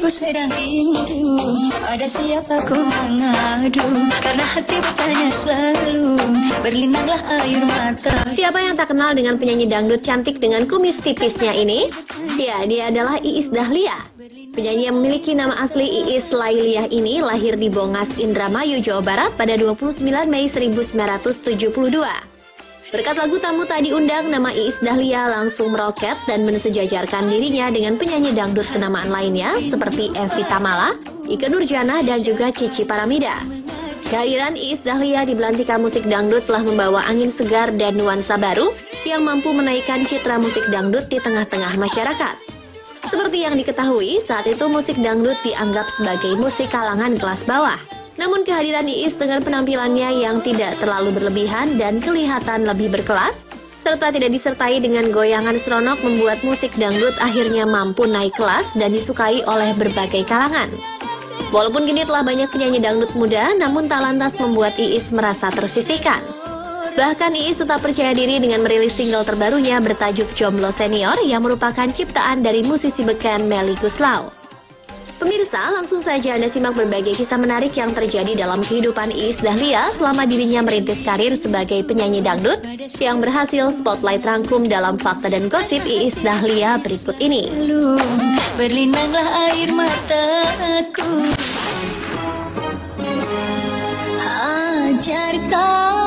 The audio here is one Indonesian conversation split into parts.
Aku sedang rindu, ada siapa ku mengadu, karena hati bertanya selalu, berlinanglah air mata. Siapa yang tak kenal dengan penyanyi dangdut cantik dengan kumis tipisnya ini? Ya, dia adalah Iis Dahlia. Penyanyi yang memiliki nama asli Iis Lailiah ini lahir di Bongas, Indramayu, Jawa Barat pada 29 Mei 1972. Berkat lagu Tamu Tak Diundang, nama Iis Dahlia langsung meroket dan mensejajarkan dirinya dengan penyanyi dangdut kenamaan lainnya seperti Evi Tamala, Ikke Nurjanah, dan juga Cici Paramida. Kehadiran Iis Dahlia di belantika musik dangdut telah membawa angin segar dan nuansa baru yang mampu menaikkan citra musik dangdut di tengah-tengah masyarakat. Seperti yang diketahui, saat itu musik dangdut dianggap sebagai musik kalangan kelas bawah. Namun kehadiran Iis dengan penampilannya yang tidak terlalu berlebihan dan kelihatan lebih berkelas, serta tidak disertai dengan goyangan seronok membuat musik dangdut akhirnya mampu naik kelas dan disukai oleh berbagai kalangan. Walaupun kini telah banyak penyanyi dangdut muda, namun tak lantas membuat Iis merasa tersisihkan. Bahkan Iis tetap percaya diri dengan merilis single terbarunya bertajuk Jomblo Senior yang merupakan ciptaan dari musisi beken Melly Goeslaw. Pemirsa, langsung saja Anda simak berbagai kisah menarik yang terjadi dalam kehidupan Iis Dahlia selama dirinya merintis karir sebagai penyanyi dangdut yang berhasil spotlight rangkum dalam Fakta dan Gosip Iis Dahlia berikut ini. Berlinanglah air mataku, ajarkan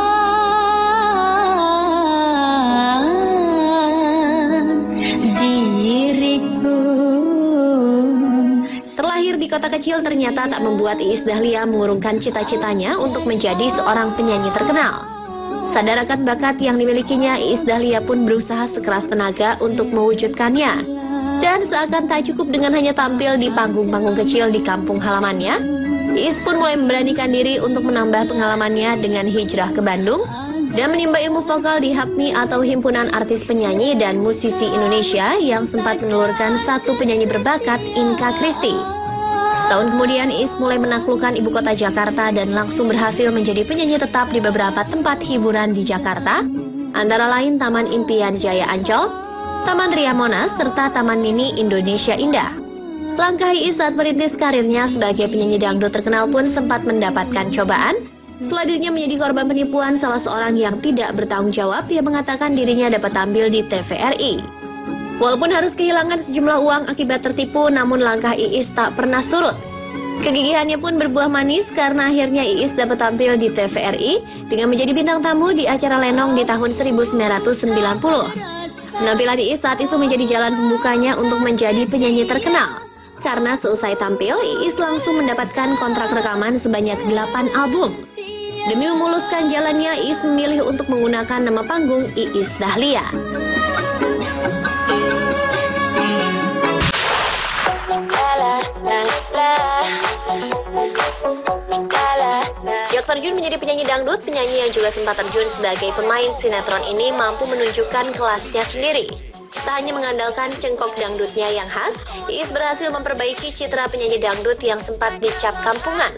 Terlahir di kota kecil ternyata tak membuat Iis Dahlia mengurungkan cita-citanya untuk menjadi seorang penyanyi terkenal. Sadar akan bakat yang dimilikinya, Iis Dahlia pun berusaha sekeras tenaga untuk mewujudkannya. Dan seakan tak cukup dengan hanya tampil di panggung-panggung kecil di kampung halamannya, Iis pun mulai memberanikan diri untuk menambah pengalamannya dengan hijrah ke Bandung dan menimba ilmu vokal di HAPMI atau Himpunan Artis Penyanyi dan Musisi Indonesia yang sempat menelurkan satu penyanyi berbakat, Inka Christy. Setahun kemudian Iis mulai menaklukkan ibu kota Jakarta dan langsung berhasil menjadi penyanyi tetap di beberapa tempat hiburan di Jakarta, antara lain Taman Impian Jaya Ancol, Taman Ria Monas, serta Taman Mini Indonesia Indah. Langkah Iis saat merintis karirnya sebagai penyanyi dangdut terkenal pun sempat mendapatkan cobaan, setelah dirinya menjadi korban penipuan salah seorang yang tidak bertanggung jawab yang mengatakan dirinya dapat tampil di TVRI. Walaupun harus kehilangan sejumlah uang akibat tertipu, namun langkah Iis tak pernah surut. Kegigihannya pun berbuah manis karena akhirnya Iis dapat tampil di TVRI dengan menjadi bintang tamu di acara Lenong di tahun 1990. Penampilan Iis saat itu menjadi jalan pembukanya untuk menjadi penyanyi terkenal. Karena seusai tampil, Iis langsung mendapatkan kontrak rekaman sebanyak 8 album. Demi memuluskan jalannya, Iis memilih untuk menggunakan nama panggung Iis Dahlia. Sejak terjun menjadi penyanyi dangdut, penyanyi yang juga sempat terjun sebagai pemain sinetron ini mampu menunjukkan kelasnya sendiri. Tak hanya mengandalkan cengkok dangdutnya yang khas, Iis berhasil memperbaiki citra penyanyi dangdut yang sempat dicap kampungan.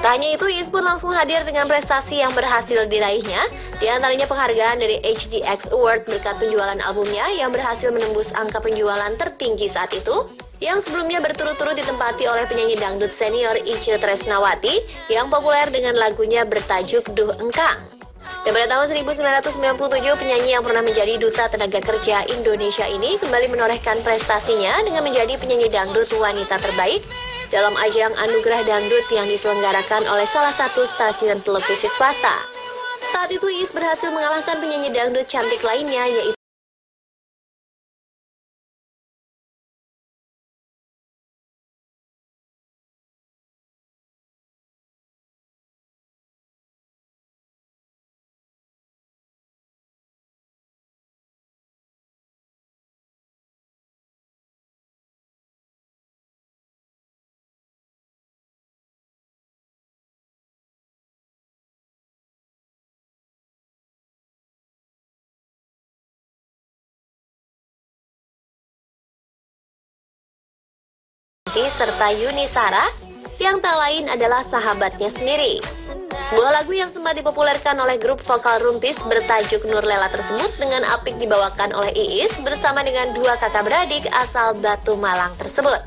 Tak hanya itu, Iis pun langsung hadir dengan prestasi yang berhasil diraihnya, di antaranya penghargaan dari HDX Award berkat penjualan albumnya yang berhasil menembus angka penjualan tertinggi saat itu, yang sebelumnya berturut-turut ditempati oleh penyanyi dangdut senior Itje Tresnawati yang populer dengan lagunya bertajuk Duh Engkang. Dan pada tahun 1997, penyanyi yang pernah menjadi Duta Tenaga Kerja Indonesia ini kembali menorehkan prestasinya dengan menjadi penyanyi dangdut wanita terbaik dalam ajang Anugerah Dangdut yang diselenggarakan oleh salah satu stasiun televisi swasta. Saat itu Iis berhasil mengalahkan penyanyi dangdut cantik lainnya, yaitu serta Yuni Sara yang tak lain adalah sahabatnya sendiri. Sebuah lagu yang sempat dipopulerkan oleh grup vokal Rumpis bertajuk Nur Lela tersebut dengan apik dibawakan oleh Iis bersama dengan dua kakak beradik asal Batu Malang tersebut.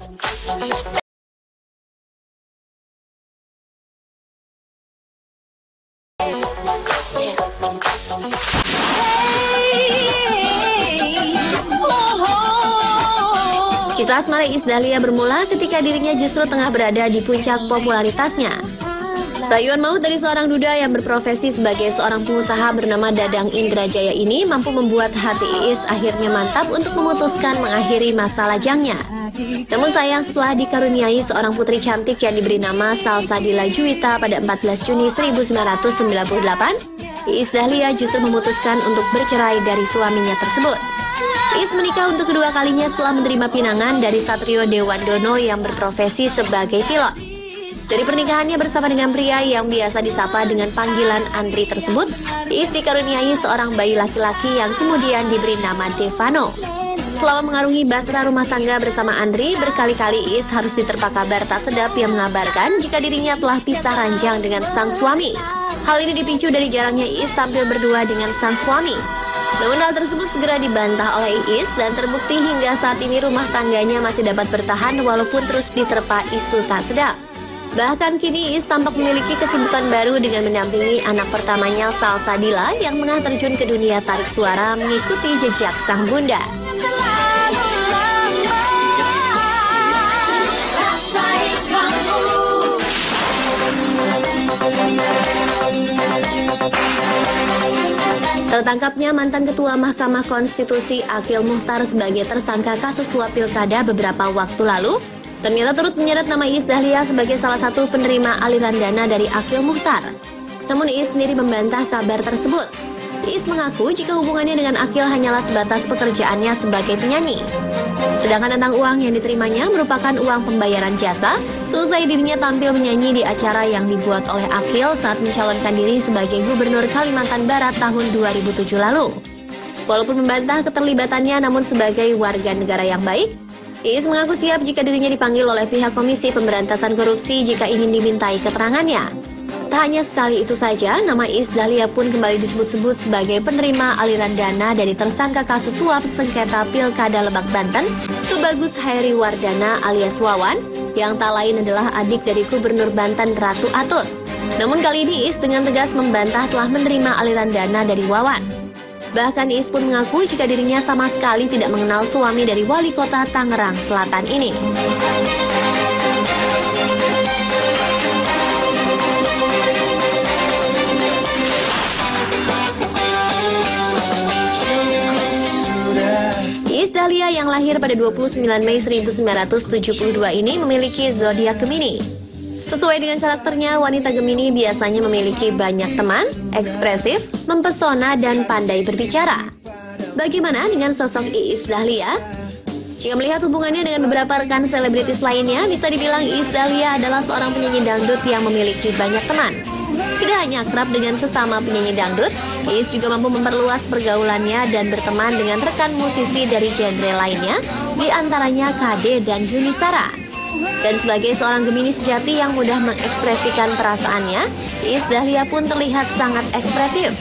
Kisah asmara Iis Dahlia bermula ketika dirinya justru tengah berada di puncak popularitasnya. Rayuan maut dari seorang duda yang berprofesi sebagai seorang pengusaha bernama Dadang Indrajaya ini mampu membuat hati Iis akhirnya mantap untuk memutuskan mengakhiri masa lajangnya. Namun sayang, setelah dikaruniai seorang putri cantik yang diberi nama Salsabila Juwita pada 14 Juni 1998, Iis Dahlia justru memutuskan untuk bercerai dari suaminya tersebut. Iis menikah untuk kedua kalinya setelah menerima pinangan dari Satrio Dewandono yang berprofesi sebagai pilot. Dari pernikahannya bersama dengan pria yang biasa disapa dengan panggilan Andri tersebut, Iis dikaruniai seorang bayi laki-laki yang kemudian diberi nama Devano. Selama mengarungi bahtera rumah tangga bersama Andri, berkali-kali Iis harus diterpa kabar tak sedap yang mengabarkan jika dirinya telah pisah ranjang dengan sang suami. Hal ini dipicu dari jarangnya Iis tampil berdua dengan sang suami. Namun hal tersebut segera dibantah oleh Iis dan terbukti hingga saat ini rumah tangganya masih dapat bertahan walaupun terus diterpa isu tak sedap. Bahkan kini Iis tampak memiliki kesibukan baru dengan mendampingi anak pertamanya Salsabila yang tengah terjun ke dunia tarik suara mengikuti jejak sang bunda. Tertangkapnya mantan Ketua Mahkamah Konstitusi Akil Muchtar sebagai tersangka kasus suap pilkada beberapa waktu lalu ternyata turut menyeret nama Iis Dahlia sebagai salah satu penerima aliran dana dari Akil Muchtar. Namun Iis sendiri membantah kabar tersebut. Iis mengaku jika hubungannya dengan Akil hanyalah sebatas pekerjaannya sebagai penyanyi. Sedangkan tentang uang yang diterimanya merupakan uang pembayaran jasa seusai dirinya tampil menyanyi di acara yang dibuat oleh Akil saat mencalonkan diri sebagai Gubernur Kalimantan Barat tahun 2007 lalu. Walaupun membantah keterlibatannya namun sebagai warga negara yang baik, Iis mengaku siap jika dirinya dipanggil oleh pihak Komisi Pemberantasan Korupsi jika ingin dimintai keterangannya. Tak hanya sekali itu saja, nama Iis Dahlia pun kembali disebut-sebut sebagai penerima aliran dana dari tersangka kasus suap sengketa Pilkada Lebak Banten, Tubagus Hairi Wardana alias Wawan, yang tak lain adalah adik dari Gubernur Banten Ratu Atut. Namun kali ini Iis dengan tegas membantah telah menerima aliran dana dari Wawan. Bahkan Iis pun mengaku jika dirinya sama sekali tidak mengenal suami dari wali kota Tangerang Selatan ini. Iis Dahlia yang lahir pada 29 Mei 1972 ini memiliki zodiak Gemini. Sesuai dengan karakternya, wanita Gemini biasanya memiliki banyak teman, ekspresif, mempesona, dan pandai berbicara. Bagaimana dengan sosok Iis Dahlia? Jika melihat hubungannya dengan beberapa rekan selebritis lainnya, bisa dibilang Iis Dahlia adalah seorang penyanyi dangdut yang memiliki banyak teman. Tidak hanya akrab dengan sesama penyanyi dangdut, Iis juga mampu memperluas pergaulannya dan berteman dengan rekan musisi dari genre lainnya, di antaranya KD dan Yuni Shara. Dan sebagai seorang Gemini sejati yang mudah mengekspresikan perasaannya, Iis Dahlia pun terlihat sangat ekspresif.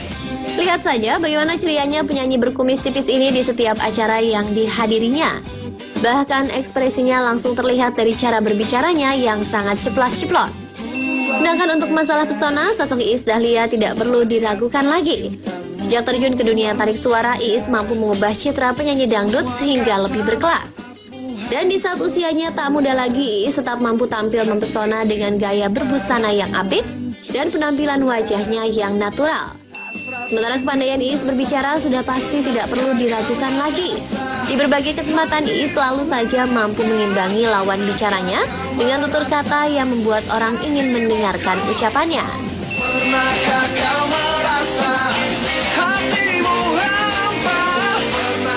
Lihat saja bagaimana cerianya penyanyi berkumis tipis ini di setiap acara yang dihadirinya. Bahkan ekspresinya langsung terlihat dari cara berbicaranya yang sangat ceplas-ceplos. Sedangkan untuk masalah pesona, sosok Iis Dahlia tidak perlu diragukan lagi. Sejak terjun ke dunia tarik suara, Iis mampu mengubah citra penyanyi dangdut sehingga lebih berkelas. Dan di saat usianya tak muda lagi, Iis tetap mampu tampil mempesona dengan gaya berbusana yang apik dan penampilan wajahnya yang natural. Sementara kepandaian Iis berbicara sudah pasti tidak perlu diragukan lagi. Di berbagai kesempatan Iis selalu saja mampu mengimbangi lawan bicaranya dengan tutur kata yang membuat orang ingin mendengarkan ucapannya.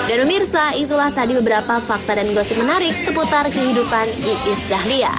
Dan pemirsa, itulah tadi beberapa fakta dan gosip menarik seputar kehidupan Iis Dahlia.